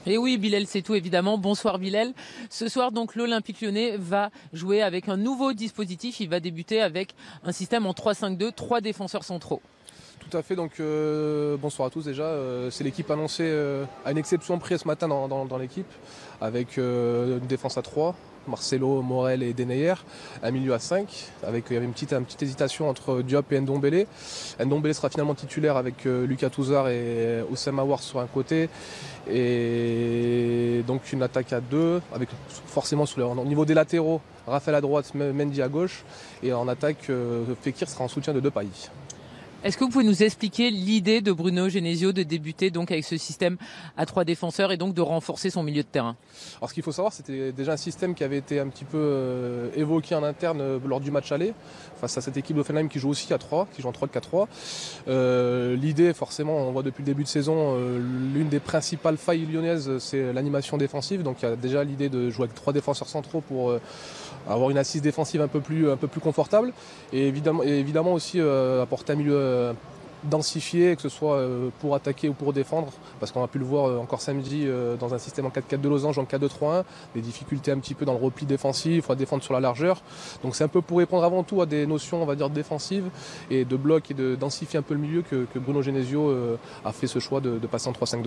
Et oui, Bilal, c'est tout évidemment. Bonsoir Bilal. Ce soir, donc, l'Olympique Lyonnais va jouer avec un nouveau dispositif. Il va débuter avec un système en 3-5-2, trois défenseurs centraux. Tout à fait, donc bonsoir à tous déjà. C'est l'équipe annoncée à une exception près ce matin dans l'équipe, avec une défense à 3, Marcelo, Morel et Denayer, un milieu à 5, il y avait une petite hésitation entre Diop et Ndombele. Ndombele sera finalement titulaire avec Lucas Touzard et Oussem Aouar sur un côté, et donc une attaque à 2, avec forcément au niveau des latéraux, Raphaël à droite, Mendy à gauche, et en attaque, Fekir sera en soutien de Depay. Est-ce que vous pouvez nous expliquer l'idée de Bruno Genesio de débuter donc avec ce système à trois défenseurs et donc de renforcer son milieu de terrain? Alors ce qu'il faut savoir, c'était déjà un système qui avait été un petit peu évoqué en interne lors du match aller, face à cette équipe d'Offenheim qui joue aussi à 3, qui joue en 3-4-3. L'idée, forcément, on voit depuis le début de saison, l'une des principales failles lyonnaises, c'est l'animation défensive. Donc il y a déjà l'idée de jouer avec 3 défenseurs centraux pour avoir une assise défensive un peu plus confortable. Et évidemment aussi apporter un milieu densifié, que ce soit pour attaquer ou pour défendre, parce qu'on a pu le voir encore samedi dans un système en 4-4 de losange, en 4-2-3-1, des difficultés un petit peu dans le repli défensif, à défendre sur la largeur. Donc c'est un peu pour répondre avant tout à des notions, on va dire, défensives et de bloc et de densifier un peu le milieu que Bruno Genesio a fait ce choix de passer en 3-5-2.